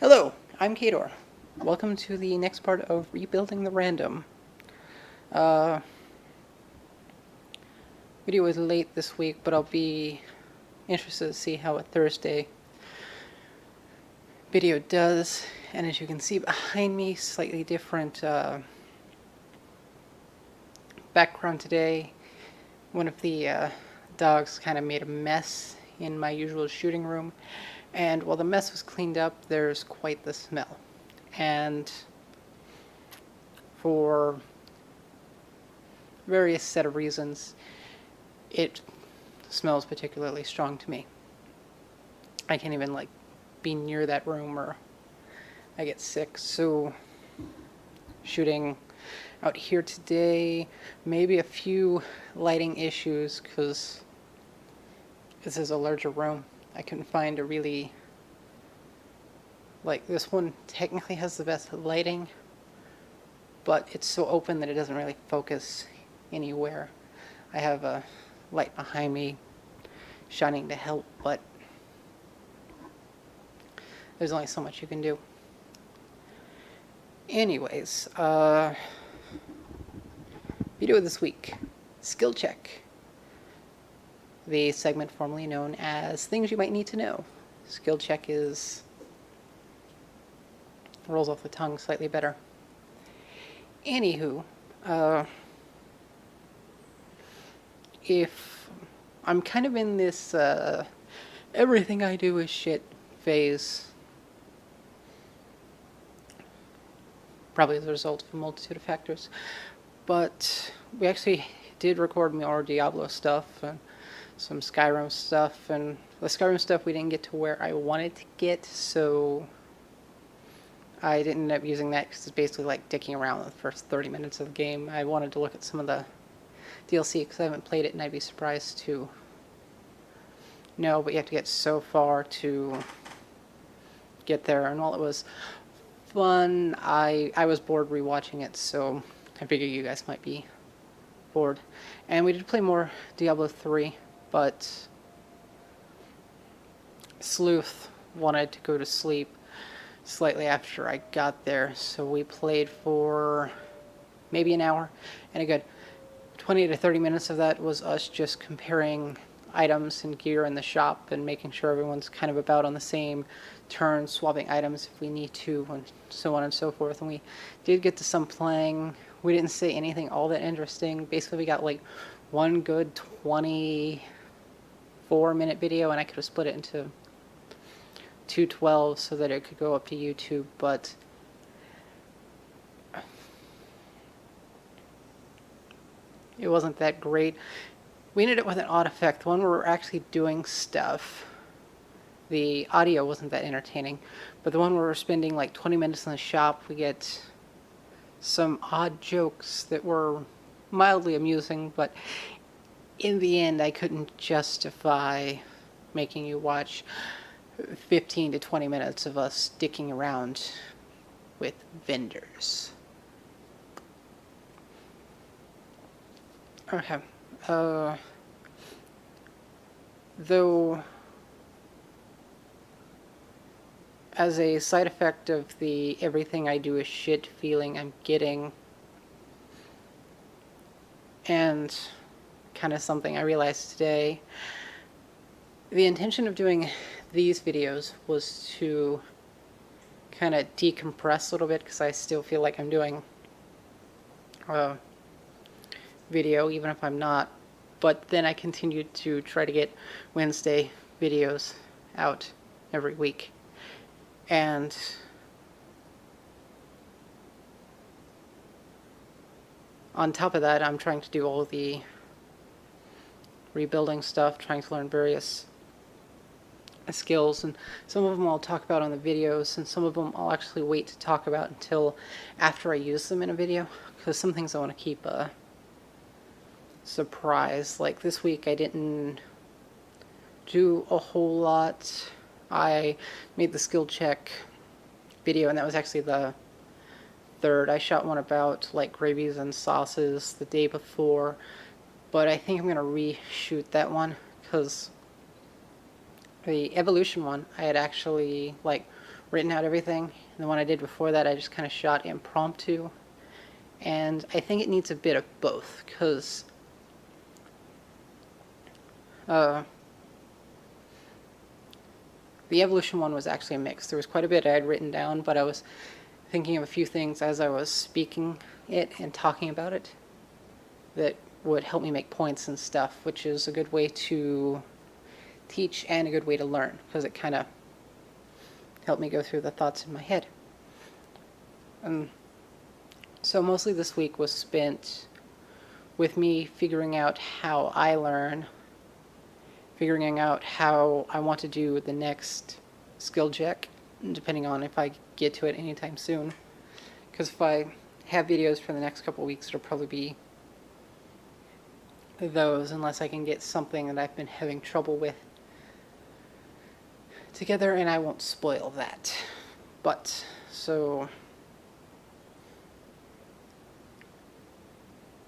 Hello, I'm Kador. Welcome to the next part of Rebuilding the Random. Uh, Video is late this week, but I'll be interested to see how a Thursday video does. And as you can see behind me, slightly different background today. One of the dogs kind of made a mess in my usual shooting room, and while the mess was cleaned up, there's quite the smell. And for various set of reasons, it smells particularly strong to me. I can't even be near that room or I get sick. So shooting out here today, maybe a few lighting issues because this is a larger room. I couldn't find a really, this one technically has the best lighting, but it's so open that it doesn't really focus anywhere. I have a light behind me shining to help, but there's only so much you can do. Anyways, video this week, skill check. The segment formerly known as Things You Might Need to Know. Skill check rolls off the tongue slightly better. Anywho, if I'm kind of in this everything I do is shit phase, probably as a result of a multitude of factors, but we actually did record more Diablo stuff and some Skyrim stuff, and the Skyrim stuff we didn't get to where I wanted to get, so I didn't end up using that because it's basically dicking around the first 30 minutes of the game. I wanted to look at some of the DLC because I haven't played it, and I'd be surprised to know, but you have to get so far to get there, and while it was fun, I was bored rewatching it, so I figured you guys might be bored. And we did play more Diablo 3, but Sleuth wanted to go to sleep slightly after I got there, so we played for maybe an hour, and a good 20 to 30 minutes of that was us just comparing items and gear in the shop and making sure everyone's kind of about on the same turn, swapping items if we need to, and so on and so forth. And we did get to some playing. We didn't say anything all that interesting. Basically, we got one good 24-minute video, and I could have split it into 2 12 so that it could go up to YouTube, but it wasn't that great. We ended up with an odd effect. One where we're actually doing stuff, the audio wasn't that entertaining, but the one where we're spending 20 minutes in the shop, we get some odd jokes that were mildly amusing, but in the end I couldn't justify making you watch 15 to 20 minutes of us dicking around with vendors. Okay. Though, as a side effect of the everything I do is shit feeling I'm getting, and kind of something I realized today, the intention of doing these videos was to kind of decompress a little bit, because I still feel like I'm doing a video, even if I'm not. But then I continued to try to get Wednesday videos out every week. And on top of that, I'm trying to do all the rebuilding stuff, trying to learn various skills, and some of them I'll talk about on the videos, and some of them I'll actually wait to talk about until after I use them in a video, because some things I want to keep a surprise. Like this week I didn't do a whole lot. I made the skill check video, and that was actually the third. I shot one about gravies and sauces the day before, but I think I'm going to reshoot that one, because the evolution one I had actually written out everything. And the one I did before that, I just kind of shot impromptu. And I think it needs a bit of both, because the evolution one was actually a mix. There was quite a bit I had written down, but I was thinking of a few things as I was speaking it and talking about it that would help me make points and stuff, which is a good way to teach and a good way to learn, because it kind of helped me go through the thoughts in my head. So mostly this week was spent with me figuring out how I learn, figuring out how I want to do the next skill check, depending on if I get to it anytime soon. Because if I have videos for the next couple weeks, it'll probably be those, unless I can get something that I've been having trouble with together, and I won't spoil that. But, so,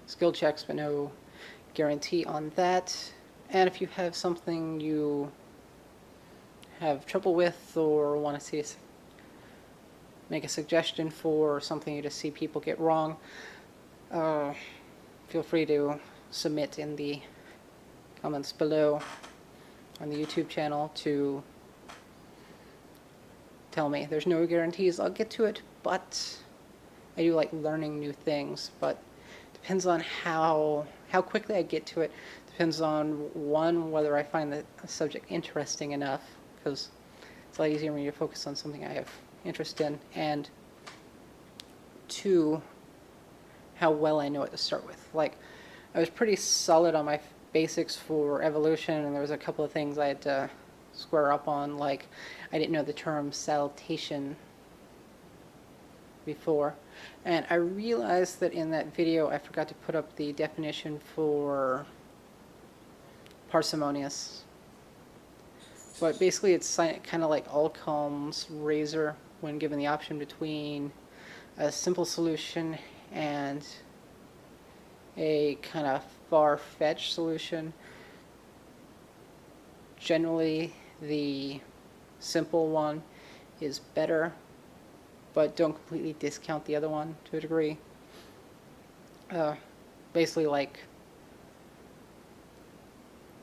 skill checks, but no guarantee on that. And if you have something you have trouble with or want to see make a suggestion for, or something you just see people get wrong, feel free to submit in the comments below on the YouTube channel to tell me. There's no guarantees I'll get to it, but I do like learning new things. But depends on how quickly I get to it. Depends on, one, whether I find the subject interesting enough, because it's a lot easier when you focus on something I have interest in, and two, how well I know it to start with. Like, I was pretty solid on my basics for evolution, and there was a couple of things I had to square up on, like I didn't know the term salutation before, and I realized that in that video I forgot to put up the definition for parsimonious. But basically it's kind of like Allcom's razor when given the option between a simple solution and a kind of far-fetched solution. Generally, the simple one is better, but don't completely discount the other one to a degree. Basically, like,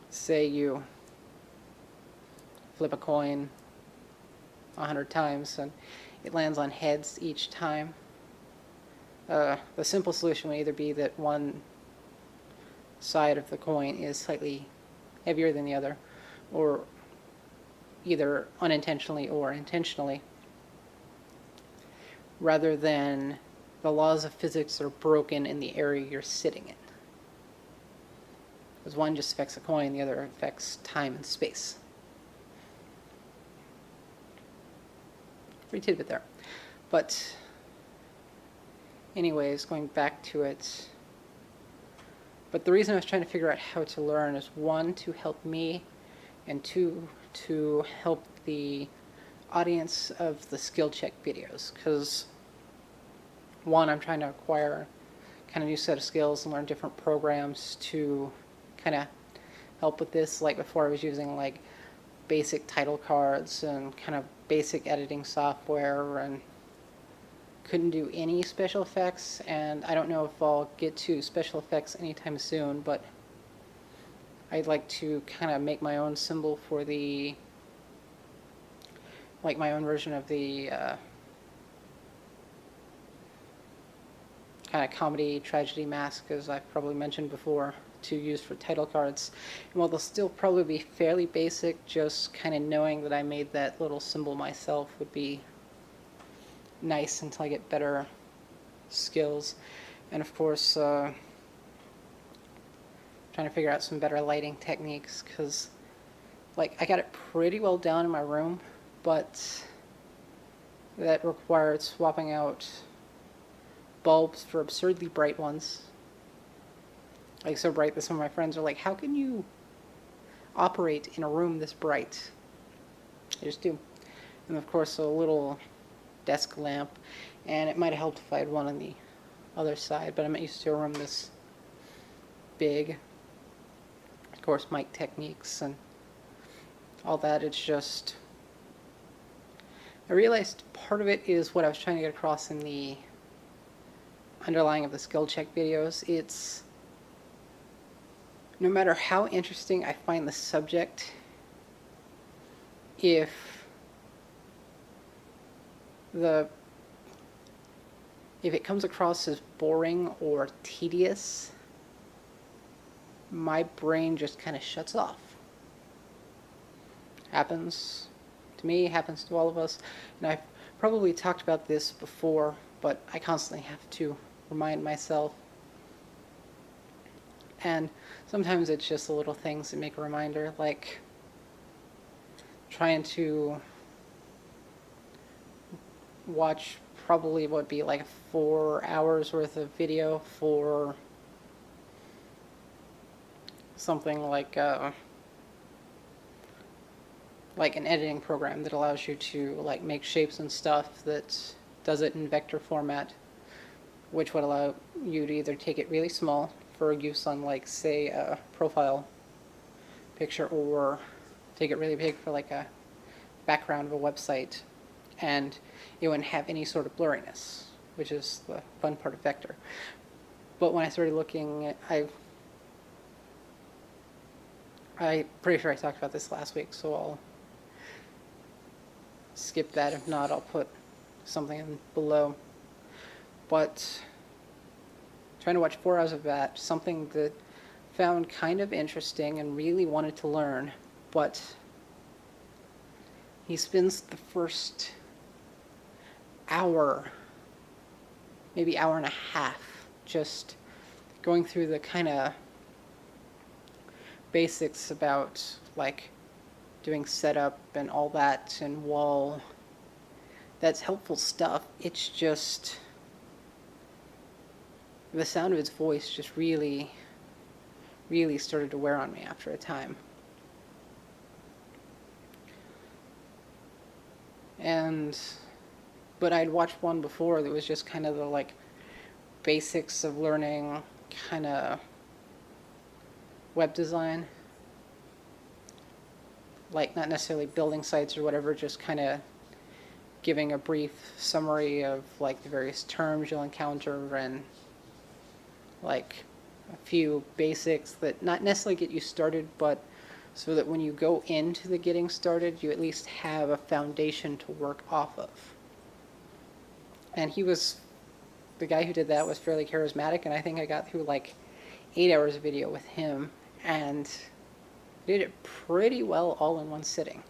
say you flip a coin 100 times and it lands on heads each time. The simple solution would either be that one side of the coin is slightly heavier than the other, or either unintentionally or intentionally, rather than the laws of physics are broken in the area you're sitting in. Because one just affects the coin, the other affects time and space. Free tidbit there. But anyways, going back to it. But the reason I was trying to figure out how to learn is, one, to help me, and two, to help the audience of the skill check videos. Because one, I'm trying to acquire kind of new set of skills and learn different programs to kind of help with this. Like before I was using like basic title cards and kind of basic editing software and couldn't do any special effects, and I don't know if I'll get to special effects anytime soon, but I'd like to kind of make my own symbol for the, like my own version of the kind of comedy tragedy mask, as I've probably mentioned before, to use for title cards. And while they'll still probably be fairly basic, just kind of knowing that I made that little symbol myself would be nice until I get better skills. And of course, trying to figure out some better lighting techniques, because like I got it pretty well down in my room, but that required swapping out bulbs for absurdly bright ones. Like so bright that some of my friends are like, how can you operate in a room this bright? I just do. And of course a little desk lamp, and it might have helped if I had one on the other side, but I'm not used to a room this big. Of course, mic techniques and all that. It's just, I I realized part of it is what I was trying to get across in the underlying of the skill check videos. It's no matter how interesting I find the subject, if it comes across as boring or tedious, my brain just kind of shuts off. Happens to me, happens to all of us, and I've probably talked about this before, but I constantly have to remind myself. And sometimes it's just the little things that make a reminder, like trying to watch probably what would be like 4 hours worth of video for something like an editing program that allows you to like make shapes and stuff that does it in vector format, which would allow you to either take it really small for use on like say a profile picture, or take it really big for like a background of a website, and it wouldn't have any sort of blurriness, which is the fun part of vector. But when I started looking at, I'm pretty sure I talked about this last week, so I'll skip that. If not, I'll put something in below. But trying to watch 4 hours of that, something that found kind of interesting and really wanted to learn, but he spends the first hour, maybe hour and a half, just going through the kind of basics about like doing setup and all that, and wall. That's helpful stuff. It's just the sound of his voice just really started to wear on me after a time. But I'd watched one before that was just kind of the like basics of learning kind of web design, like not necessarily building sites or whatever, just kind of giving a brief summary of like the various terms you'll encounter and like a few basics that not necessarily get you started, but so that when you go into the getting started, you at least have a foundation to work off of. And the guy who did that was fairly charismatic, and I think I got through like 8 hours of video with him, and did it pretty well all in one sitting.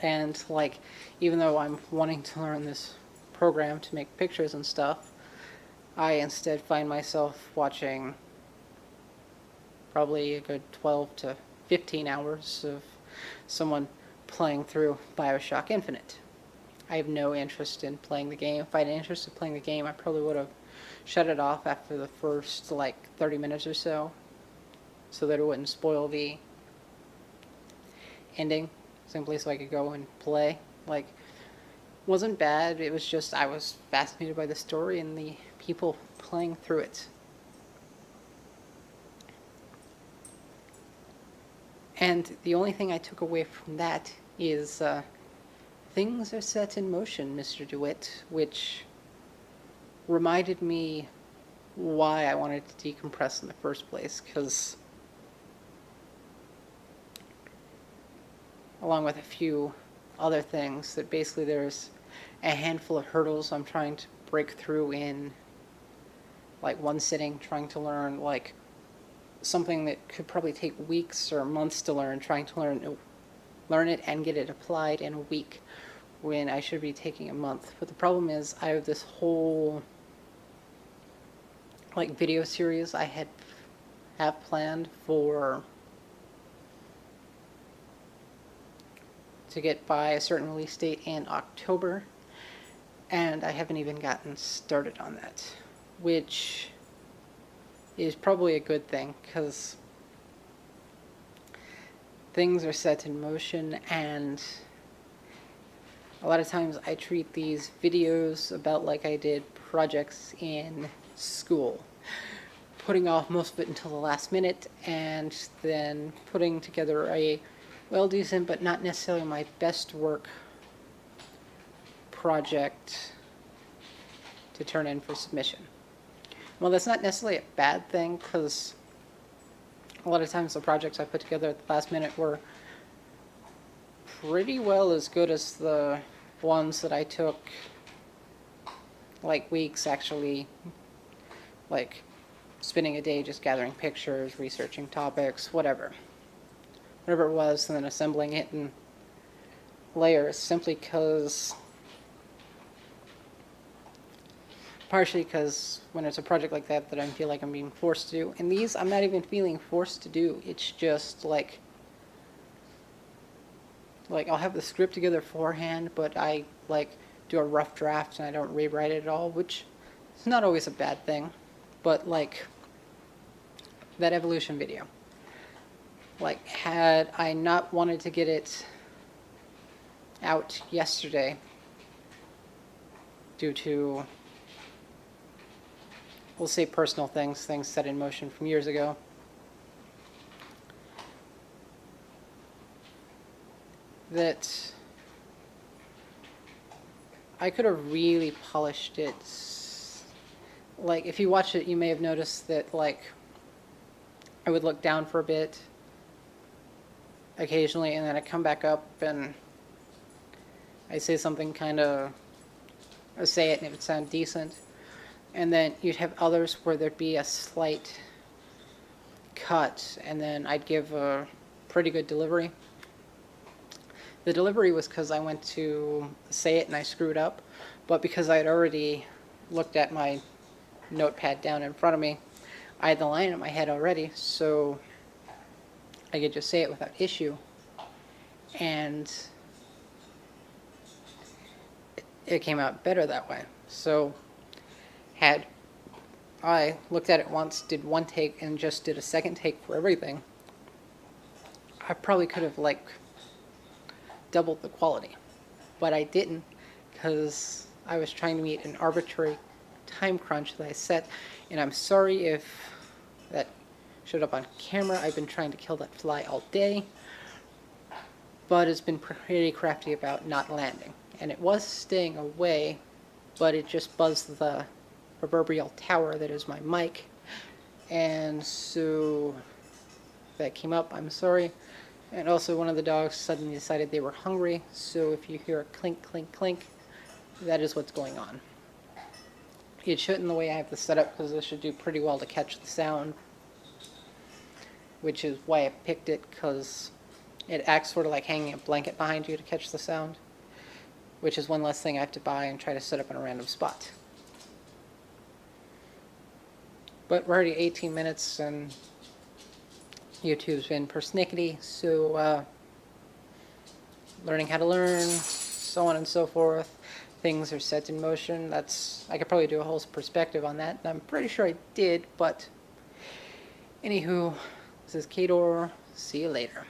And like, even though I'm wanting to learn this program to make pictures and stuff, I instead find myself watching probably a good 12 to 15 hours of someone playing through BioShock Infinite. I have no interest in playing the game. If I had an interest in playing the game, I probably would have shut it off after the first like 30 minutes or so that it wouldn't spoil the ending, simply so I could go and play. Like, wasn't bad, it was just I was fascinated by the story and the people playing through it. And the only thing I took away from that is things are set in motion, Mr. DeWitt, which reminded me why I wanted to decompress in the first place, because along with a few other things, that basically there's a handful of hurdles I'm trying to break through in like one sitting, trying to learn like something that could probably take weeks or months to learn, trying to learn it and get it applied in a week when I should be taking a month. But the problem is I have this whole like video series I have planned to get by a certain release date in October, and I haven't even gotten started on that, which is probably a good thing, because things are set in motion, and a lot of times I treat these videos about like I did projects in school, putting off most of it until the last minute, and then putting together a well decent, but not necessarily my best work project to turn in for submission. Well, that's not necessarily a bad thing, because a lot of times the projects I put together at the last minute were pretty well as good as the ones that I took like weeks actually, like spending a day just gathering pictures, researching topics, whatever it was, and then assembling it in layers, simply because, partially because when it's a project like that I feel like I'm being forced to do, and these I'm not even feeling forced to do. It's just like I'll have the script together beforehand, but I like do a rough draft and I don't rewrite it at all, which is not always a bad thing. But like that evolution video, like had I not wanted to get it out yesterday due to, we'll say, personal things set in motion from years ago, that I could have really polished it. Like, if you watch it, you may have noticed that, like, I would look down for a bit occasionally, and then I come back up and I say something kind of, or say it and it would sound decent. And then you'd have others where there'd be a slight cut, and then I'd give a pretty good delivery. The delivery was because I went to say it and I screwed up, but because I had already looked at my notepad down in front of me, I had the line in my head already, so I could just say it without issue. And it came out better that way. So had I looked at it once, did one take, and just did a second take for everything, I probably could have like doubled the quality. But I didn't, because I was trying to meet an arbitrary time crunch that I set, and I'm sorry if that showed up on camera. I've been trying to kill that fly all day, but it's been pretty crafty about not landing. And it was staying away, but it just buzzed the proverbial tower that is my mic, and so that came up. I'm sorry. And also, one of the dogs suddenly decided they were hungry, so if you hear a clink, clink, clink, that is what's going on. It shouldn't, the way I have this set up, because this should do pretty well to catch the sound, which is why I picked it, because it acts sort of like hanging a blanket behind you to catch the sound, which is one less thing I have to buy and try to set up in a random spot. But we're already 18 minutes, and YouTube's been persnickety, so learning how to learn, so on and so forth. Things are set in motion. I could probably do a whole perspective on that, and I'm pretty sure I did, but anywho, this is Kador. See you later.